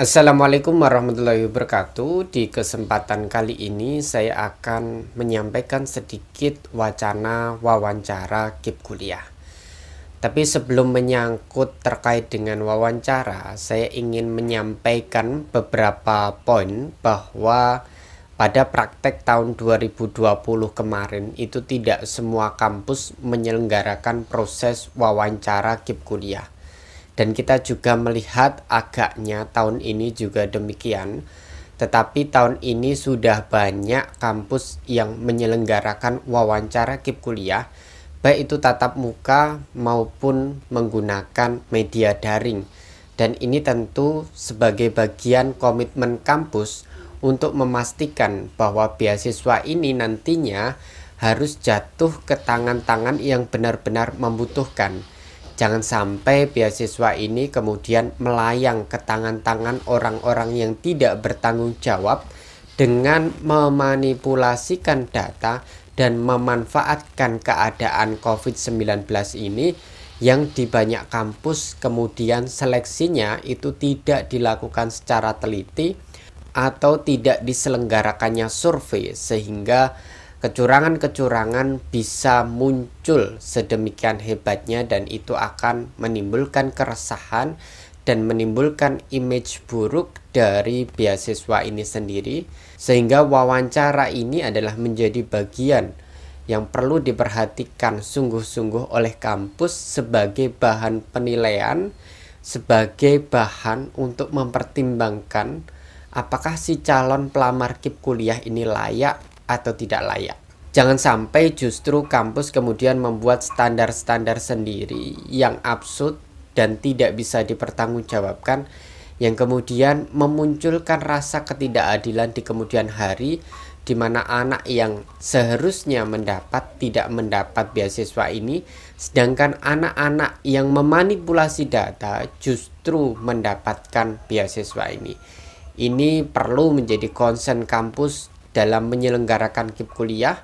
Assalamualaikum warahmatullahi wabarakatuh. Di kesempatan kali ini saya akan menyampaikan sedikit wacana wawancara KIP kuliah. Tapi sebelum menyangkut terkait dengan wawancara, saya ingin menyampaikan beberapa poin bahwa pada praktek tahun 2020 kemarin itu tidak semua kampus menyelenggarakan proses wawancara KIP kuliah. Dan kita juga melihat agaknya tahun ini juga demikian. Tetapi tahun ini sudah banyak kampus yang menyelenggarakan wawancara KIP kuliah, baik itu tatap muka maupun menggunakan media daring. Dan ini tentu sebagai bagian komitmen kampus untuk memastikan bahwa beasiswa ini nantinya harus jatuh ke tangan-tangan yang benar-benar membutuhkan. Jangan sampai beasiswa ini kemudian melayang ke tangan-tangan orang-orang yang tidak bertanggung jawab dengan memanipulasikan data dan memanfaatkan keadaan COVID-19 ini, yang di banyak kampus kemudian seleksinya itu tidak dilakukan secara teliti atau tidak diselenggarakannya survei, sehingga kecurangan-kecurangan bisa muncul sedemikian hebatnya, dan itu akan menimbulkan keresahan dan menimbulkan image buruk dari beasiswa ini sendiri, sehingga wawancara ini adalah menjadi bagian yang perlu diperhatikan sungguh-sungguh oleh kampus sebagai bahan penilaian, sebagai bahan untuk mempertimbangkan apakah si calon pelamar KIP kuliah ini layak atau tidak layak. Jangan sampai justru kampus kemudian membuat standar-standar sendiri yang absurd dan tidak bisa dipertanggungjawabkan, yang kemudian memunculkan rasa ketidakadilan di kemudian hari, di mana anak yang seharusnya mendapat tidak mendapat beasiswa ini, sedangkan anak-anak yang memanipulasi data justru mendapatkan beasiswa ini. Ini perlu menjadi concern kampus dalam menyelenggarakan KIP kuliah,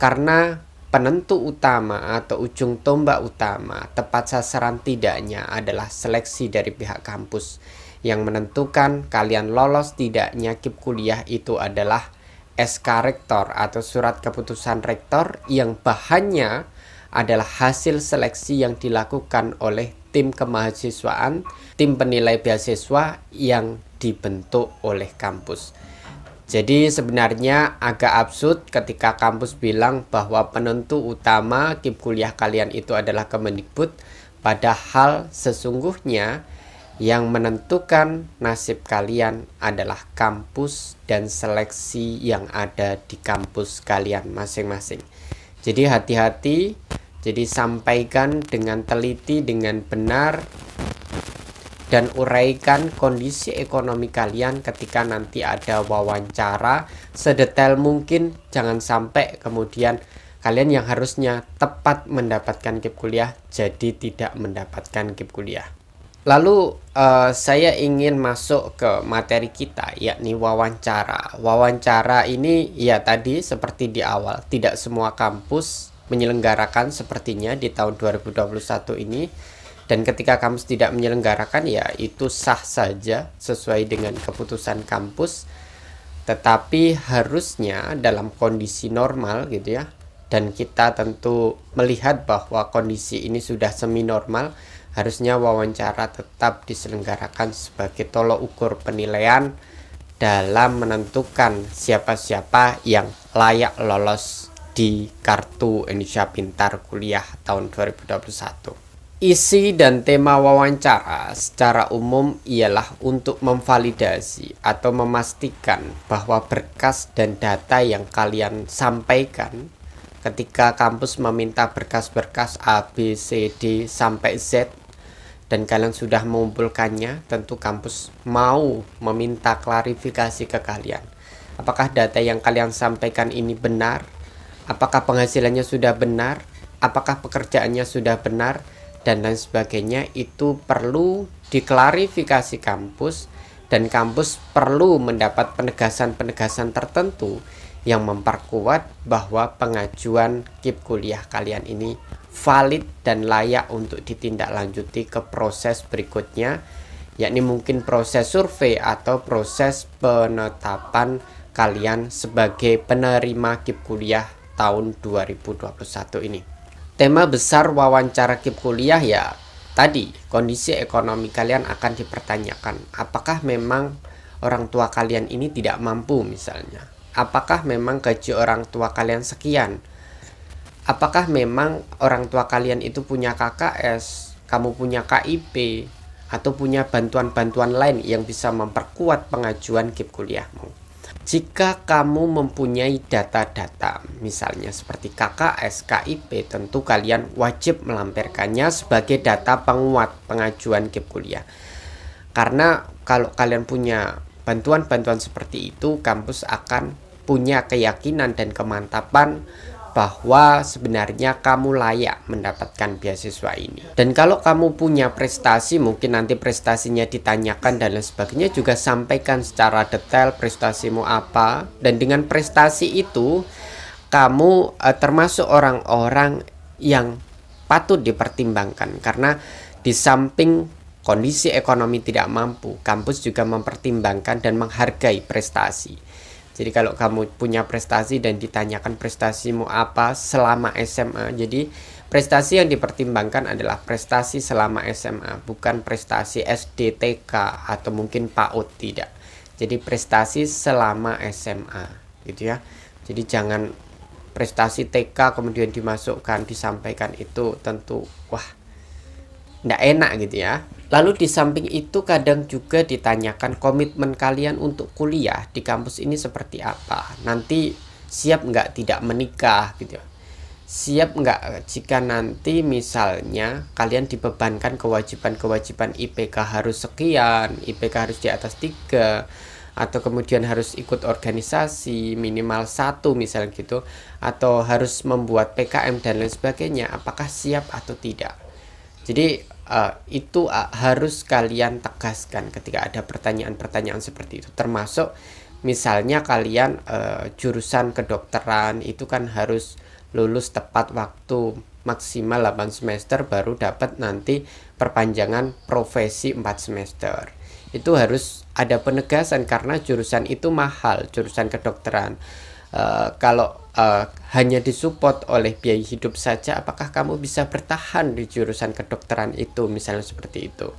karena penentu utama atau ujung tombak utama tepat sasaran tidaknya adalah seleksi dari pihak kampus. Yang menentukan kalian lolos tidaknya KIP kuliah itu adalah SK Rektor atau surat keputusan rektor, yang bahannya adalah hasil seleksi yang dilakukan oleh tim kemahasiswaan, tim penilai beasiswa yang dibentuk oleh kampus. Jadi sebenarnya agak absurd ketika kampus bilang bahwa penentu utama KIP kuliah kalian itu adalah Kemendikbud, padahal sesungguhnya yang menentukan nasib kalian adalah kampus dan seleksi yang ada di kampus kalian masing-masing. Jadi hati-hati, jadi sampaikan dengan teliti, dengan benar, dan uraikan kondisi ekonomi kalian ketika nanti ada wawancara sedetail mungkin. Jangan sampai kemudian kalian yang harusnya tepat mendapatkan KIP kuliah jadi tidak mendapatkan KIP kuliah. Lalu saya ingin masuk ke materi kita, yakni wawancara. Wawancara ini ya tadi seperti di awal, tidak semua kampus menyelenggarakan sepertinya di tahun 2021 ini. Dan ketika kampus tidak menyelenggarakan, ya itu sah saja sesuai dengan keputusan kampus. Tetapi harusnya dalam kondisi normal gitu ya. Dan kita tentu melihat bahwa kondisi ini sudah semi normal. Harusnya wawancara tetap diselenggarakan sebagai tolok ukur penilaian dalam menentukan siapa-siapa yang layak lolos di Kartu Indonesia Pintar Kuliah tahun 2021. Isi dan tema wawancara secara umum ialah untuk memvalidasi atau memastikan bahwa berkas dan data yang kalian sampaikan ketika kampus meminta berkas-berkas A, B, C, D sampai Z, dan kalian sudah mengumpulkannya, tentu kampus mau meminta klarifikasi ke kalian. Apakah data yang kalian sampaikan ini benar? Apakah penghasilannya sudah benar? Apakah pekerjaannya sudah benar? Dan lain sebagainya. Itu perlu diklarifikasi kampus, dan kampus perlu mendapat penegasan-penegasan tertentu yang memperkuat bahwa pengajuan KIP kuliah kalian ini valid dan layak untuk ditindaklanjuti ke proses berikutnya, yakni mungkin proses survei atau proses penetapan kalian sebagai penerima KIP kuliah tahun 2021 ini. Tema besar wawancara KIP kuliah ya tadi, kondisi ekonomi kalian akan dipertanyakan. Apakah memang orang tua kalian ini tidak mampu misalnya? Apakah memang gaji orang tua kalian sekian? Apakah memang orang tua kalian itu punya KKS, kamu punya KIP, atau punya bantuan-bantuan lain yang bisa memperkuat pengajuan KIP kuliahmu? Jika kamu mempunyai data-data, misalnya seperti KKS, KIP, tentu kalian wajib melampirkannya sebagai data penguat pengajuan KIP kuliah. Karena kalau kalian punya bantuan-bantuan seperti itu, kampus akan punya keyakinan dan kemantapan bahwa sebenarnya kamu layak mendapatkan beasiswa ini. Dan kalau kamu punya prestasi, mungkin nanti prestasinya ditanyakan dan lain sebagainya, juga sampaikan secara detail prestasimu apa. Dan dengan prestasi itu, kamu termasuk orang-orang yang patut dipertimbangkan. Karena di samping kondisi ekonomi tidak mampu, kampus juga mempertimbangkan dan menghargai prestasi. Jadi kalau kamu punya prestasi dan ditanyakan prestasimu apa selama SMA, jadi prestasi yang dipertimbangkan adalah prestasi selama SMA, bukan prestasi SD, TK, atau mungkin PAUD, tidak. Jadi prestasi selama SMA, gitu ya. Jadi jangan prestasi TK kemudian dimasukkan, disampaikan, itu tentu wah, nggak enak gitu ya. Lalu di samping itu kadang juga ditanyakan komitmen kalian untuk kuliah di kampus ini seperti apa. Nanti siap nggak tidak menikah gitu ya. Siap nggak jika nanti misalnya kalian dibebankan kewajiban-kewajiban IPK harus sekian, IPK harus di atas 3, atau kemudian harus ikut organisasi minimal 1 misalnya gitu, atau harus membuat PKM dan lain sebagainya. Apakah siap atau tidak? Jadi itu harus kalian tegaskan ketika ada pertanyaan-pertanyaan seperti itu. Termasuk misalnya kalian jurusan kedokteran itu kan harus lulus tepat waktu, maksimal 8 semester baru dapat nanti perpanjangan profesi 4 semester. Itu harus ada penegasan karena jurusan itu mahal, jurusan kedokteran. Kalau hanya disupport oleh biaya hidup saja, apakah kamu bisa bertahan di jurusan kedokteran itu, misalnya seperti itu.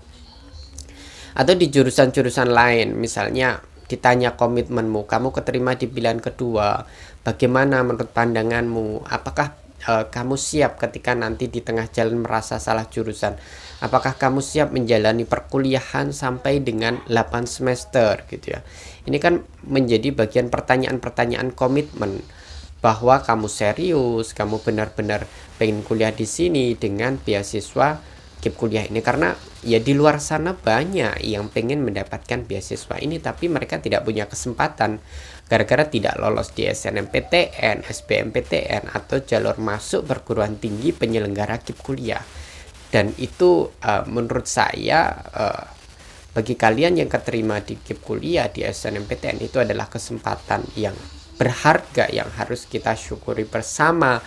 Atau di jurusan-jurusan lain, misalnya ditanya komitmenmu, kamu keterima di pilihan kedua, bagaimana menurut pandanganmu? Apakah kamu siap ketika nanti di tengah jalan merasa salah jurusan? Apakah kamu siap menjalani perkuliahan sampai dengan 8 semester gitu ya? Ini kan menjadi bagian pertanyaan-pertanyaan komitmen bahwa kamu serius, kamu benar-benar pengen kuliah di sini dengan beasiswa KIP kuliah ini. Karena ya di luar sana banyak yang pengen mendapatkan beasiswa ini tapi mereka tidak punya kesempatan gara-gara tidak lolos di SNMPTN, SBMPTN, atau jalur masuk perguruan tinggi penyelenggara KIP kuliah. Dan itu menurut saya bagi kalian yang keterima di KIP kuliah di SNMPTN itu adalah kesempatan yang berharga yang harus kita syukuri bersama.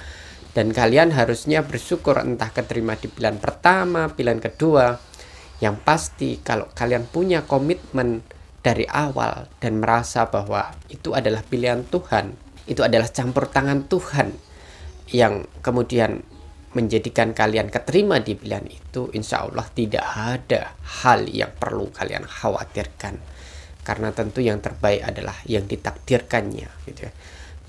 Dan kalian harusnya bersyukur entah keterima di pilihan pertama, pilihan kedua. Yang pasti kalau kalian punya komitmen dari awal dan merasa bahwa itu adalah pilihan Tuhan, itu adalah campur tangan Tuhan yang kemudian menjadikan kalian keterima di pilihan itu, insya Allah tidak ada hal yang perlu kalian khawatirkan. Karena tentu yang terbaik adalah yang ditakdirkannya gitu ya.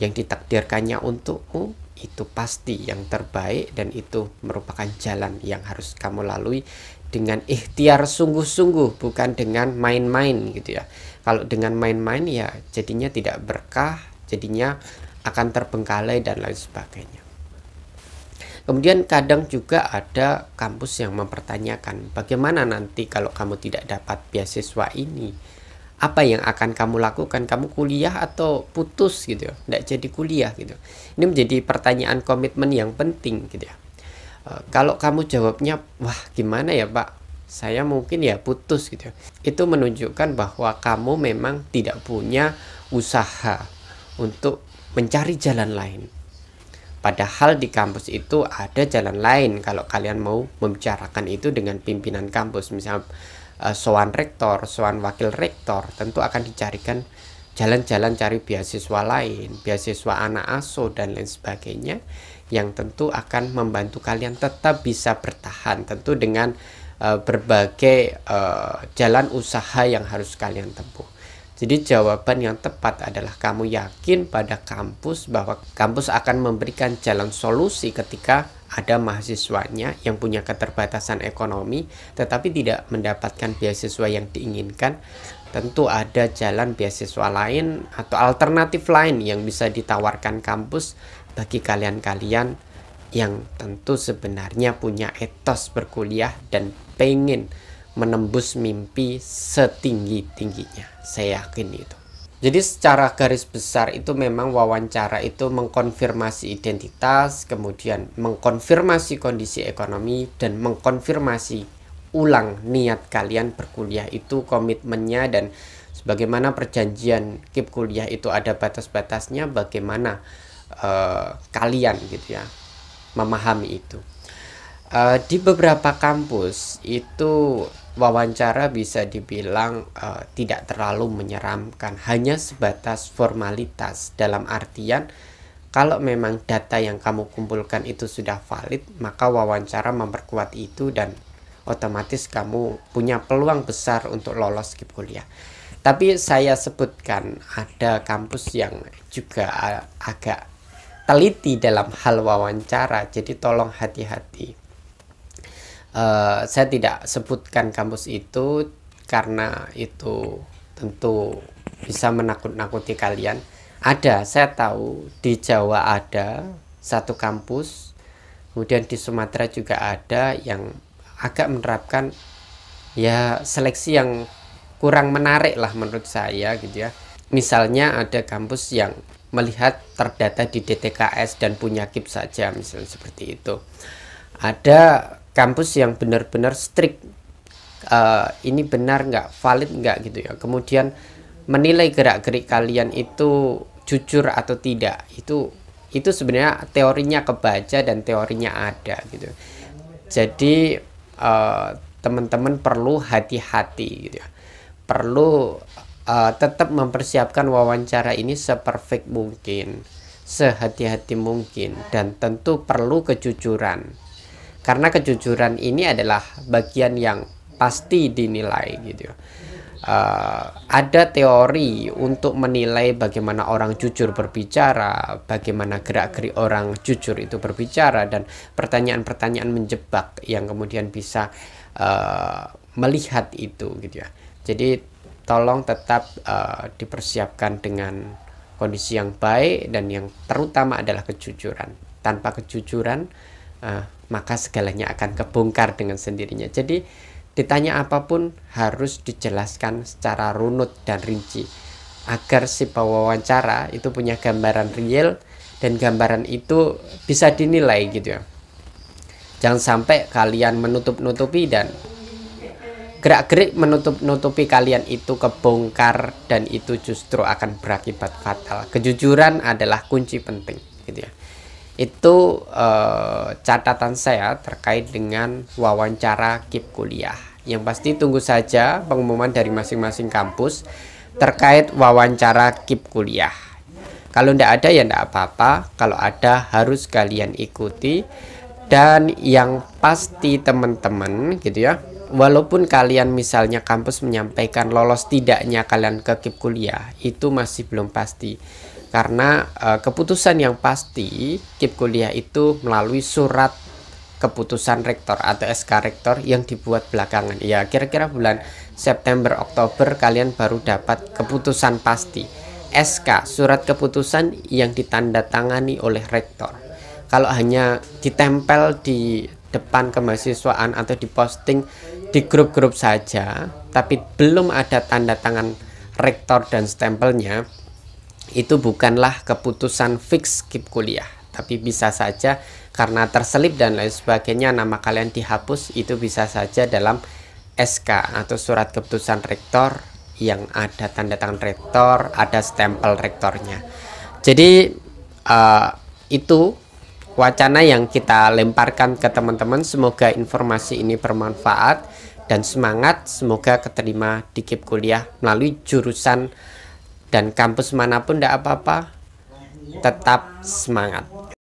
Yang ditakdirkannya untukmu itu pasti yang terbaik, dan itu merupakan jalan yang harus kamu lalui dengan ikhtiar sungguh-sungguh, bukan dengan main-main gitu ya. Kalau dengan main-main ya jadinya tidak berkah, jadinya akan terbengkalai dan lain sebagainya. Kemudian kadang juga ada kampus yang mempertanyakan bagaimana nanti kalau kamu tidak dapat beasiswa ini, apa yang akan kamu lakukan? Kamu kuliah atau putus gitu ya, tidak jadi kuliah gitu. Ini menjadi pertanyaan komitmen yang penting gitu ya. Kalau kamu jawabnya, wah gimana ya Pak, saya mungkin ya putus gitu ya, itu menunjukkan bahwa kamu memang tidak punya usaha untuk mencari jalan lain. Padahal di kampus itu ada jalan lain kalau kalian mau membicarakan itu dengan pimpinan kampus. Misal sowan rektor, sowan wakil rektor, tentu akan dicarikan jalan-jalan cari beasiswa lain, beasiswa anak asuh dan lain sebagainya, yang tentu akan membantu kalian tetap bisa bertahan, tentu dengan berbagai jalan usaha yang harus kalian tempuh. Jadi jawaban yang tepat adalah kamu yakin pada kampus bahwa kampus akan memberikan jalan solusi ketika ada mahasiswanya yang punya keterbatasan ekonomi tetapi tidak mendapatkan beasiswa yang diinginkan. Tentu ada jalan beasiswa lain atau alternatif lain yang bisa ditawarkan kampus bagi kalian-kalian yang tentu sebenarnya punya etos berkuliah dan pengen menembus mimpi setinggi-tingginya. Saya yakin itu. Jadi secara garis besar itu memang wawancara itu mengkonfirmasi identitas, kemudian mengkonfirmasi kondisi ekonomi, dan mengkonfirmasi ulang niat kalian berkuliah itu, komitmennya, dan sebagaimana perjanjian KIP kuliah itu ada batas-batasnya, bagaimana kalian gitu ya memahami itu. Di beberapa kampus itu wawancara bisa dibilang tidak terlalu menyeramkan, hanya sebatas formalitas, dalam artian kalau memang data yang kamu kumpulkan itu sudah valid, maka wawancara memperkuat itu dan otomatis kamu punya peluang besar untuk lolos KIP kuliah. Tapi saya sebutkan ada kampus yang juga agak teliti dalam hal wawancara, jadi tolong hati-hati. Saya tidak sebutkan kampus itu karena itu tentu bisa menakut-nakuti kalian. Saya tahu di Jawa ada satu kampus, kemudian di Sumatera juga ada yang agak menerapkan ya seleksi yang kurang menarik lah menurut saya gitu ya. Misalnya ada kampus yang melihat terdata di DTKS dan punya KIP saja, misalnya seperti itu. Ada kampus yang benar-benar strict, ini benar nggak, valid nggak gitu ya, kemudian menilai gerak-gerik kalian itu jujur atau tidak, itu sebenarnya teorinya kebaca dan teorinya ada gitu. Jadi teman-teman perlu hati-hati gitu ya, perlu tetap mempersiapkan wawancara ini seperfect mungkin, sehati-hati mungkin, dan tentu perlu kejujuran. Karena kejujuran ini adalah bagian yang pasti dinilai gitu. Ada teori untuk menilai bagaimana orang jujur berbicara, bagaimana gerak-gerik orang jujur itu berbicara, dan pertanyaan-pertanyaan menjebak yang kemudian bisa melihat itu gitu ya. Jadi tolong tetap dipersiapkan dengan kondisi yang baik dan yang terutama adalah kejujuran. Tanpa kejujuran maka segalanya akan kebongkar dengan sendirinya. Jadi ditanya apapun harus dijelaskan secara runut dan rinci agar si pewawancara itu punya gambaran real dan gambaran itu bisa dinilai gitu ya. Jangan sampai kalian menutup-nutupi dan gerak-gerik menutup-nutupi kalian itu kebongkar dan itu justru akan berakibat fatal. Kejujuran adalah kunci penting gitu ya. Itu catatan saya terkait dengan wawancara KIP kuliah. Yang pasti tunggu saja pengumuman dari masing-masing kampus terkait wawancara KIP kuliah. Kalau tidak ada ya tidak apa-apa, kalau ada harus kalian ikuti. Dan yang pasti teman-teman gitu ya, walaupun kalian misalnya kampus menyampaikan lolos tidaknya kalian ke KIP kuliah, itu masih belum pasti. Karena keputusan yang pasti KIP kuliah itu melalui surat keputusan rektor atau SK rektor yang dibuat belakangan. Ya kira-kira bulan September Oktober kalian baru dapat keputusan pasti. SK, surat keputusan yang ditandatangani oleh rektor. Kalau hanya ditempel di depan kemahasiswaan atau diposting di grup-grup saja, tapi belum ada tanda tangan rektor dan stempelnya, itu bukanlah keputusan fix KIP kuliah. Tapi bisa saja karena terselip dan lain sebagainya nama kalian dihapus, itu bisa saja dalam SK atau surat keputusan rektor yang ada tanda tangan rektor, ada stempel rektornya. Jadi itu wacana yang kita lemparkan ke teman-teman. Semoga informasi ini bermanfaat dan semangat, semoga keterima di KIP kuliah melalui jurusan dan kampus manapun, tidak apa-apa, tetap semangat.